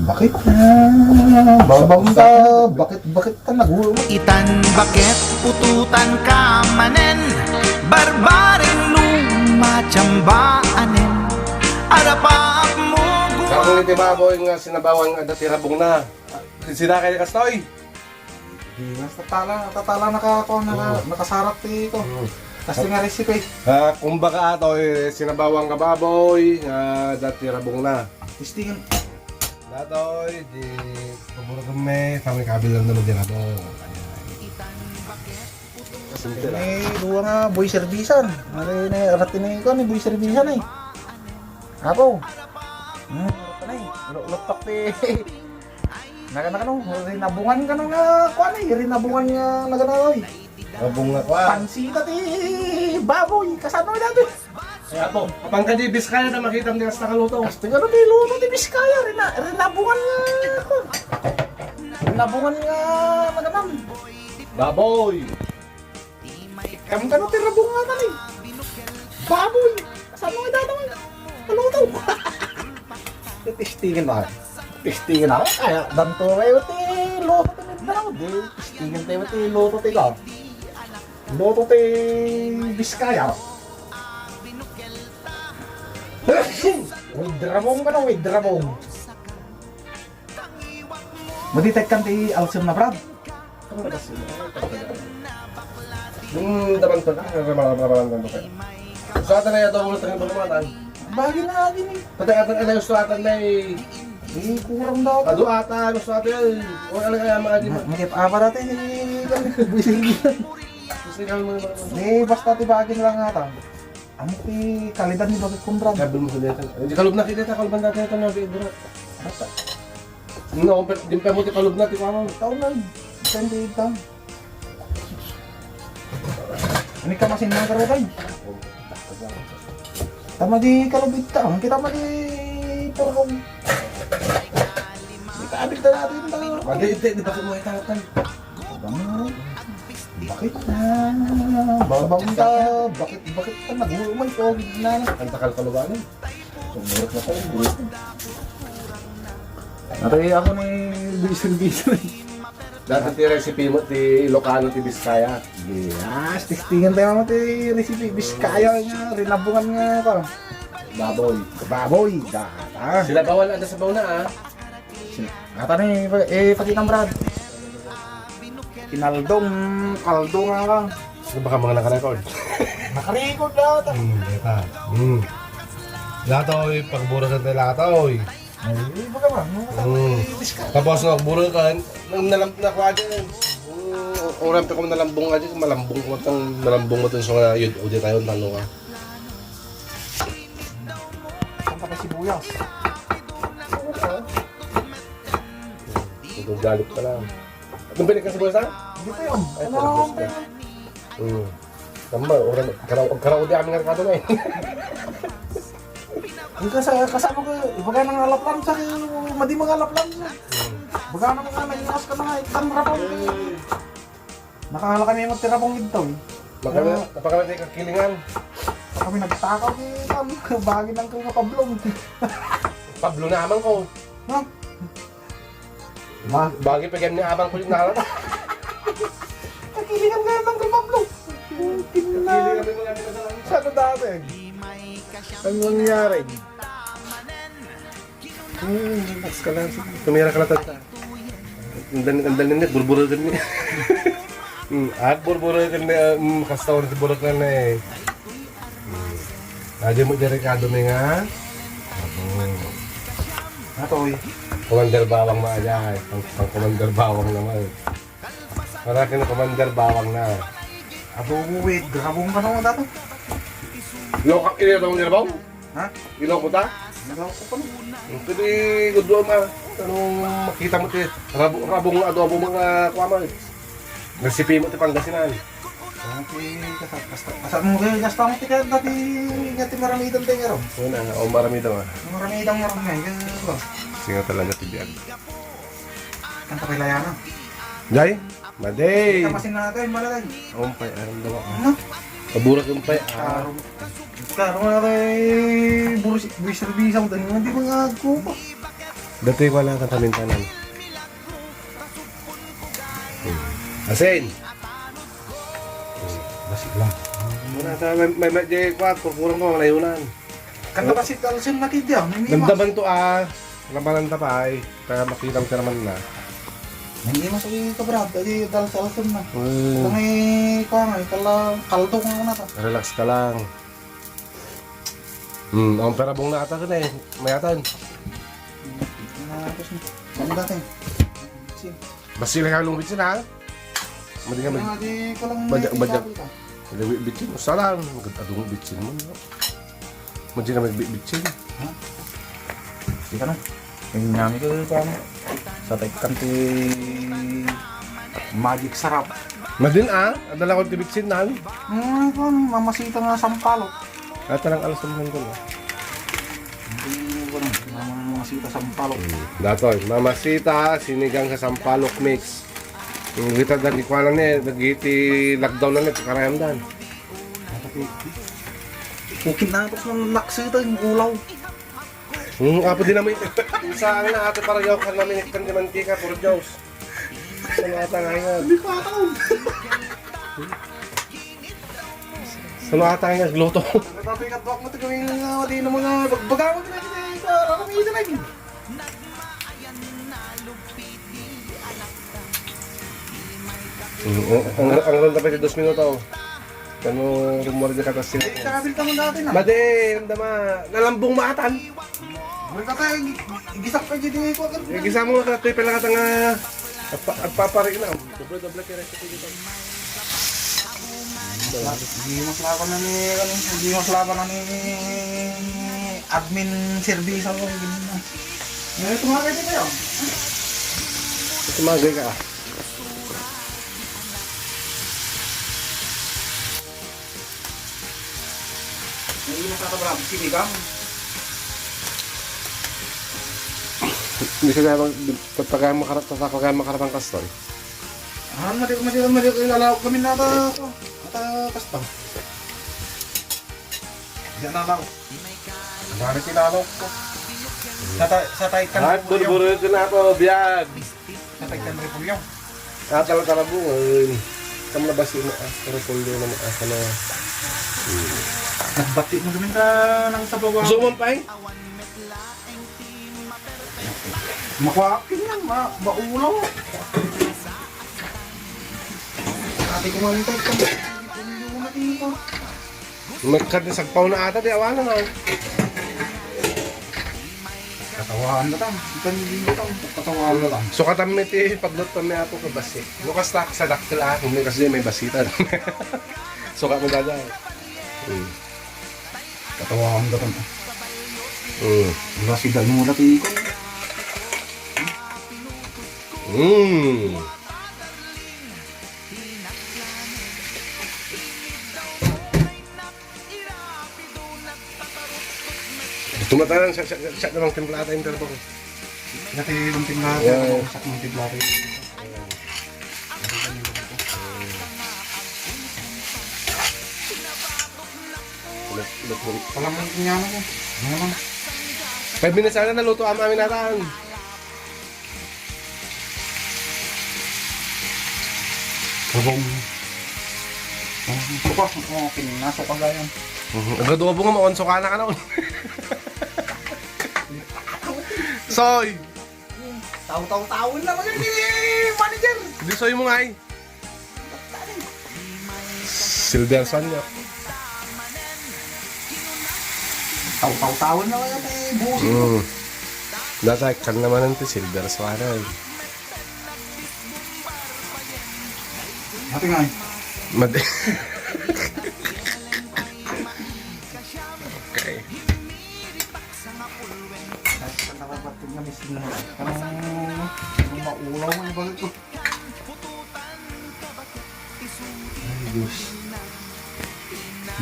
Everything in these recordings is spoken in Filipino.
Bakit na? Babang ka? Bakit ka nag-uwi? Itan bakit pututan ka manen, barbaring lumachambaanin, arapak mo Karong iti baboy nga sinabawan nga dati rabong na. Sinakay ni Kastoy. Di mas tatala nakasarap ko. Kasi nga recipe. Kumbaga ato sinabawang ka baboy nga dati rabong na. Istingan. Datoy di paburo kami kami kabilang naman din rabong. May dua nga boy servisan. Mali na ratin na ikaw ni boy servisan eh. Ako. Lutok ti. Rinabungan ka nung kuan eh. Rinabungan nga naganoy. Rabong nga kwa. Pansita ti baboy. Kasano dati. Kaya po, kapag ka di Biskaya na makita mo nila sa nakaluto. Kasi nga di luto ti Biskaya. Rinabungan nga ako. Rinabungan nga naganan. Baboy! Kam ka no ti rabungan ka ni. Baboy. Kasano nga dati. Kaluto. Testingin na. Testingin na. Kaya danto kayo ti luto ti Mindanao. Di testingin tayo ti luto ti ka. Luto ti Biskaya. Widramong ka no, widramong. Maditek kan ti Alsem na Brad. Yung daman ko na, nagmamalang ko. Sa atin na yung ulo tayong pagmamatan. Bagay na din eh. Pati atin ay gusto atin na Eh, kurang daw. ado ata, gusto atin. O ano kaya mga di mo. Makip apa natin eh. Bising-bising. Gusto nga mga Eh, basta ti bagay lang ata. Amo ti kalidan ni Bakit Kumbrad. Gabil mo sa dito. Di kalub na kita, kalub na natin ito na bibira. Ata. No, di pa mo ti kalub na, ti kwamang. Ikaw na. Depende ito. Ini ka masin mga karotan. Tama di kalubit ta. Kita ma di porong. Di ka abit na natin ito. Pagka di pa mo itangatan. Bakit na? Babang ka? Bakit ka nag-uumay ko? Na. Ang takal kalubanan. Sumurot na tayo. Natay ako ni Bisir-Bisir. Dati ti recipe mo, ti Ilocano, ti Biskaya. Yes, testingan tayo naman ti recipe. Biskaya nga, rinabungan nga ka. Baboy. Baboy, data. Sila bawal ada sa baw na ah. Kata ni, pakitang Brad. Kinaldong, kaldo nga ka. Baka mga nakarecord. Nakarecord data. Data. Latoy, pagbura sa tayo latoy. Ay, baga ba? Biskaya. Tapos nagbura ka, nakuha dyan. Orang pa kung nalambong ka dyan, malambong ko itong nalambong mo itong sa yun. O di tayo talo ka. Santa pa sibuyas. Ito galit ka lang. Itong pinig ka sa buwasa? Hindi pa yun. Ay, Ano talabos ang ka. Tama, karaw di aming arkado na eh. Yung kasama ko, baga nang alaplan sa madi mga alaplan sa. Baga nang mga nag-iwas ka na nga, itang rapong. Nakahala kami magtirapong ito eh. Napakamit yung kakilingan. Kami nagtakaw eh, bagay ng kang Pablong. Pablo na amang ko. Ha? Bagay pa ganyan abang ko yung nakalala. Nakilingan nga ng kang Pablong. Kakilingan mo natin na lang. Saan na dati? Ano nangyari? Relax ka lang. Tumira ka lang tata. Ang dali nito, burburo ka niya. At burburo ka niya, kastaw na burot na eh. Lagi mo dyan Ricardo na nga. Natoy. Commander Bawang maayay. Pang Commander Bawang naman. Maraki na Commander Bawang na. Ato wait, grabong ka naman dati. Ilok mo nila ba? Ha? Ilok mo ta? Nagawa ko pa naman. Pwede gudo ma. Anong makita mo ti rabong adobo mga kuwama. Recipe mo ti Pangasinan. Kasama mo kayo, gasta mo tikat dati ngati maramitan tayo nga ron. Una nga, o marami daw ah. Maramitan nga ron nga, Singa talaga ti Biag. kanta kay Layana. Jay? Maday! Kamasin natin, malagay. Umpay, aram daw ako. Ano? Paburak umpay, Klaro nga kay buwis-servisa mo tayo, hindi mga agko pa. Dati ko lang katamin-tanan. Asin! Basit lang. Muna ta, may jay kwat, kurkurang ko, malayunan. Kanta basit alsin na kidya. May mimas. Damdaman to labanan ta pa ay, kaya makita mo ka naman na. May mimas uwi ka brad. Ay dal sa alsin na. Hmm. Kung ay kaldo ko na ta. Relax ka lang. Ang perabong na ata ka na eh. Mayatan. Tapos na. Ano dati? Sin. Basta sila kalong bitsin ha? Madi nga mag... Di ko lang Bajak. Bitsin mo salang. Adong bitsin mo. Madi nga mag-bitsin. Di ka na. Yung nyami ko paano? Sa tekkan ti magic sarap. Madin adala ko tibitsin na. Paano? Mamasita nga sampalok. Ata lang alas naman ko na. Hindi ko na. Mamasita sampalok. Datoy, mamasita, sinigang sa sampalok mix. Yung kita dan ikuanan niya, nag-iti lockdown na niya, karayam dan. Kukit na tapos ng laksita yung ulaw. Apo din namin, sa akin na ate para yaw ka namin ikan di mantika, puro Diyos. Sa mga ata ngayon. Hindi pa ako. Sa mga ata ngayon, luto. Nagtapikat bak mo ito gawin nga, di na mga bagbaga mo din natin eh. Rakamitin na yun. Ang ronda pa ito 2 minuto. Kano rumor di katas sila. Kakabil ka mo dati na. Made, dama, nalambong maatan. May kata, igisak pa dito ko. Gisa mo ka, tuy pala ka nga agpapari na. Doble kaya recipe dito. Hindi maslaban na ni, hindi maslaban na ni admin service ako. Ngayon tumagay dito kayo. Tumagay ka. Hindi makakabrab, sinigang. Hindi ka kaya makarapang kastoy. Mali alawag kami nata ako. Nata kasta. Diyan na lang. Dari tinalog ko. Sa taikan Buru-buru ito na ako, biyag. Sa taikan repulyo. Tala-talabungan. Kamu na basi mo, repulyo na mo, na. Nagbati mo gamin ka ng sabaw. Zoomon pa eh? Makwakin yan, maulaw. Ate ko malintay ka. Magkadisagpaw na ata, di awanan na. Katawaan na tam. Ikan hindi tam. Katawaan na lang. So katamit eh, paglot pa may apo ka basi. Lukas tak sa daktil kung may kasi may basitan. So ka mo dada. Katawaan na tam. Wala si Dal mo natin ikon. Tumatalan siya namang templata yung terbo ko. Dati yung timlate. Yeah. Sak ng timlate. Palamang niya ako. Ano lang. 5 minutes sana naluto ang amin natin. Sabong. Suka. Pinasok ka ganyan. Nagaduwa nga maonso ka na ka noon. Soy! Taw-taw-tawin na mga ni manager. Hindi soy mo nga eh. Silver Sun niya. Taw-taw-tawin na mga ni busi. Dati kan naman ang Silver Sun eh. Hati nga eh. Mad... Okay. Nakapatid na misin na. Kanong maulaw mo yung bagay ko. Ay Diyos.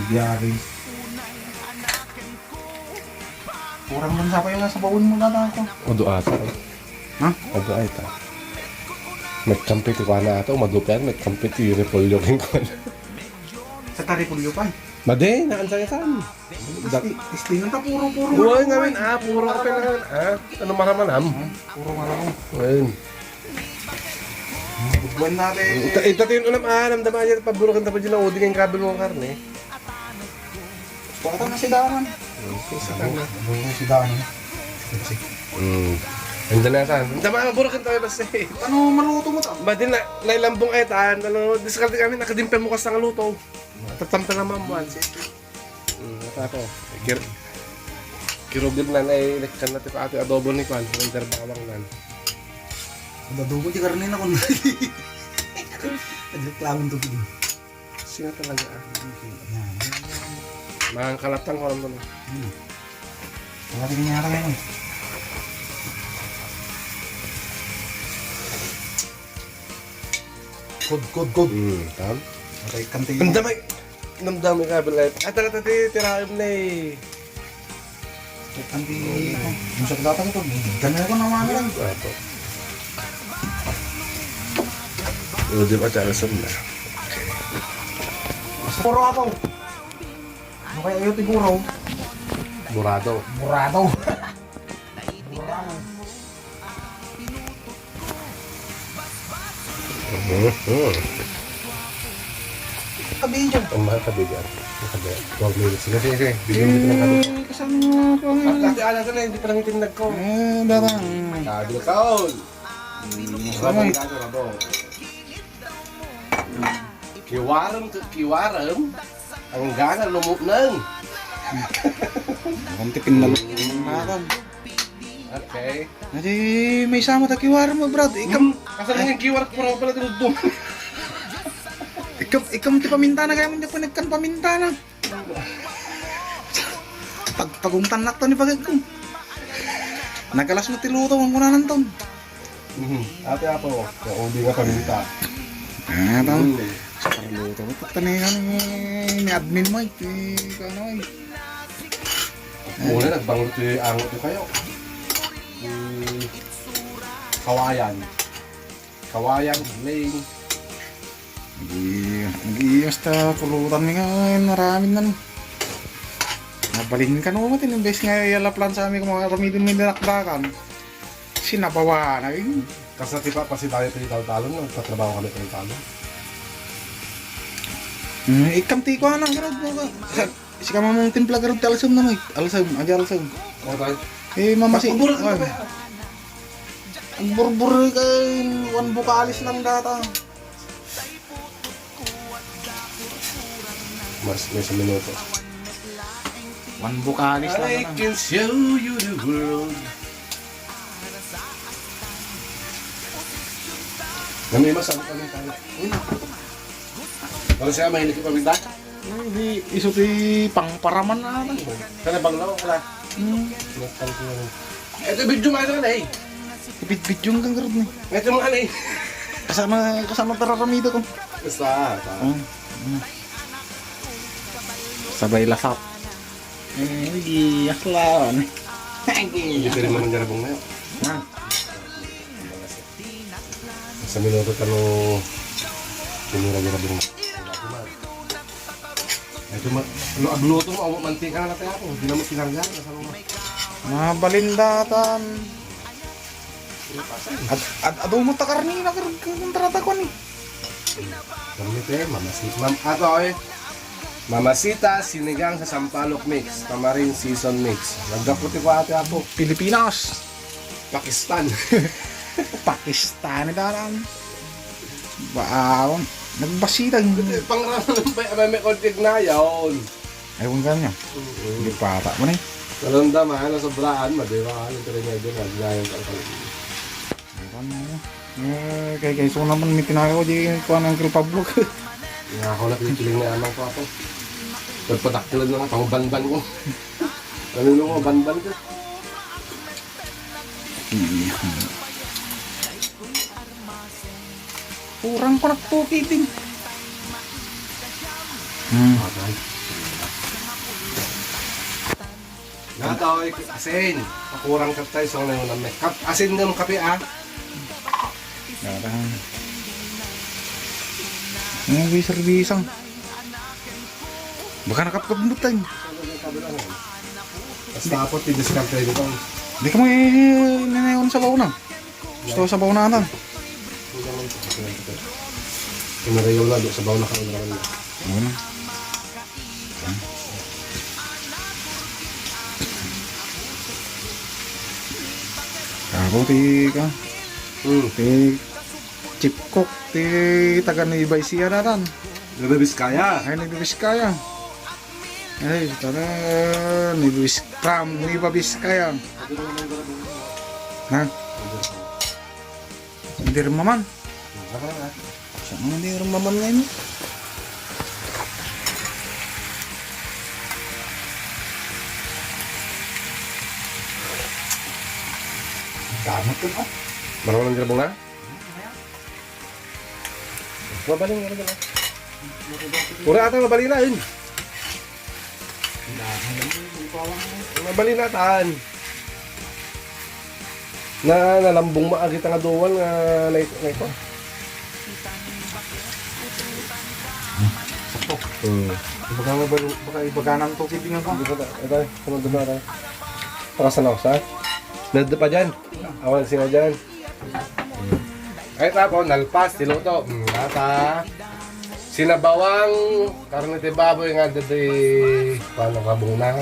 Biyari. Kurang lang sa pa yung nasa bawon mo na ako. Odo ata. Ha? Odo ata. Nagkampit ko na ata. Madupian. Nagkampit yung repolyo king ko. Sa taripulyo pa eh. Made, nakansayatan. Istingan ta puro-puro. Buhay ngamin, puro ka lang. Ano maramanam? Puro malaki. Ayun. Buwan natin. Ito yung unam, namdaman niya, paburukan tapos dyan ang uding yung kabel mo karne. Pakita na si Danan. Isa lang na. Buwan na si Danan. Ang dalasan. Namdaman, paburukan tayo basta eh. Ano maluto mo ta? Ba din na, nailambong etan, diskarte kami, nakadimpe mo kas ng luto. Tatampe na mamuan. Nata ko. Kirugid na ilekan natin pa ate adobo ni Kwan. Under bawang nan. Nadugo di karne na kun. Nagreklamong to din. Sino talaga Mga kalatang ko alam mo na. Wala rin niya kaya. Good. Tam? Okay, kanti. Namdamay ka bilet. Tara tiraim na eh. Kanti. Yung sa katang ito, ganyan ko naman lang. Apo. Udah baca alasan na. Puro ako. Ano kaya ayaw tiguro? Burado. Burado. Kabihin dyan. Ang mahal ka bigyan. 12 minutes. Sige. Bigyan mo dito ng kabi. Kasama nga po ang... Ate ala ka na, hindi pa lang itinag ko. Darang. Kabi ka kaol. Rabong ka rabo. Kiwaram. Ang gana lumupnang. Ang tipin na lang. Okay. Kasi may sama ta kiwar mo, brad. Kasama nga yung kiwar ko pala tinudong. Ikam ti pamintana kaya man di pa nagkan pamintana. Pagpaguntan na to ni pagag ko. Nagalas mo tiluto ang kunanan to. Ate ako, kung hindi nga paminta. Tao. Sa parluto ko tanihan ni admin Mike. Ano ay. Muna nagbangot yung angot yung kayo. Kawayan, ling. Nag-iiyos ta pulutan ni ngayon. Maraming na. Nabalin ka naman matin. Imbes nga ialaplan sa amin kung mga ramidin may dinakdakan. Sinabawa na yun. Kasi tipa kasi tayo pinitalo-talon, nagpatrabaho kami pinitalo. Ikamti ko anang garod mo ka. Si kama mong timpla garod talasam na may. Alasam, aja alasam. Oo tayo. Mama si. Pagbuburat ka ba? Ang burbur kay one bukalis lang data. Mas may sa minuto. One bukalis lang I na. can show you the world. Namimas ang kami tayo. Kalau siya mahilig ka paminta? Hindi, iso ti pangparaman na ata. Kana bang lawa ka lang? Ito video mo ka na eh. Bit-bit yung kang garod ni. Ito mga eh. Kasama tararamida ko. Basta. Sabay lasap. Iyak lawan. Hindi pa rin mga garabong na yun. Sa minuto ka nung pinura-garabong na. Ito agluto mo, awak mantika na natin ako. Hindi naman sinanggan. Mabalindatan. At ado mo ta karnina kung trata ko ni. Permite, Mamasita, sinigang sa sampalok mix, tamarin season mix. Nagdaputi ko ate ako. Pilipinas. Pakistan. Pakistan darang. Baawon. Nagbasitan. Pangraman ba may kontig na yun? Ayaw kong ganyan. Hindi pata mo na eh. Naramdaman, nasobraan, madiwaan, ito rin medyo naglayan ka talaga. Kaya so naman may tinaya ko di ko ng Grill Pablo. Nga ako napikiling na amang ko ako. Pagpadaktilan na nga, pang-banban ko. Ano mo, banban ko? Kurang ko nagpukiting. Okay. Nataw, asin. Pakurang ka tayo sa ngayon namin. Asin ng kape ah. Ang servisang. Baka nakapagbutan. Basta apo, tidiscount kayo dito. Hindi ka mo nanayon sa bauna. Gusto ko sa baunanan. Pinarayaw na doon sa baw na kaon naman. Bauna. Ako ti ka. Ti Chip Cook. Ti taga ni Baisia na ran. Nababis kaya. Ay, Biskaya. Ay, tara, Biskaya. Ha? Hindi rin maman. Saan mo hindi rin maman ngayon? Damot ko pa. Marunong ng grabong na? Mabaling nga na. Pura ata mabaling na yun. Mabaling na taan. Na nalambong maagit ang aduwan nga na ito. Baka nang to kibingan ko. Ito, sunod na ito. Pakasan ako sa? Nalda pa dyan. Awan sila dyan. Ay tapo, nalpas, tiluto. Nata. Sinabawang karne de baboy nga dati paano kabong na.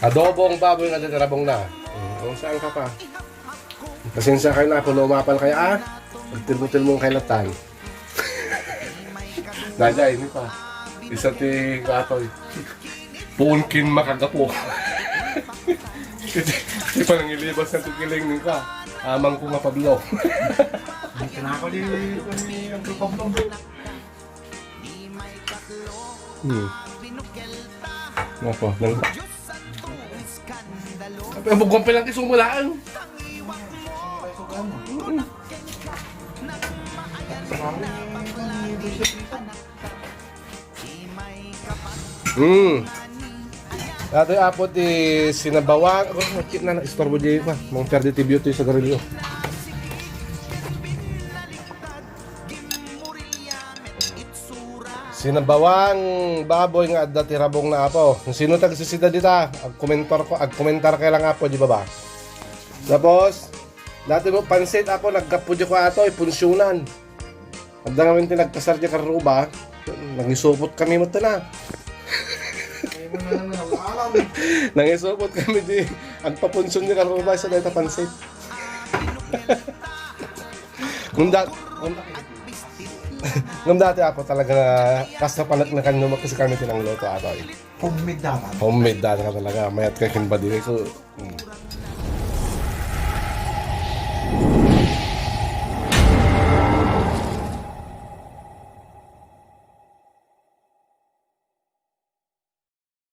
Adobong baboy nga dati rabong na. Kung saan ka pa? Pasensya kayo na kung lumapan kaya pagtilbutil mong kailatan. Nadya, ini pa. Isa ti katoy. Punkin makagapo. Di pa nang ilibas na tukiling ni ka. Amang ko nga Pablo. Kinako di ang grupong to. Apa? Nang apa ang bugong pelang kisumulaan? Dati apo di sinabawang. Ako nakit na na-istorbo di pa. Mga perditi beauty sa garilyo. Sinabawang baboy nga dati rabong na apo. Kung sino tagsisida dita, ag-komentar kay lang apo, di ba ba? Tapos, dati mo pansit apo, nagkapudyo ko ato, ipunsyonan. At na namin tinagpasar niya karuba, nangisupot kami mo na. Nangisupot kami di, agpapunsyon niya karuba sa dito pansit. Nung dati ako talaga kas na panak na kanino kasi kami tinangloto ato. Homemade dapat. Homemade dati ka talaga, mayat ka kinba din. So,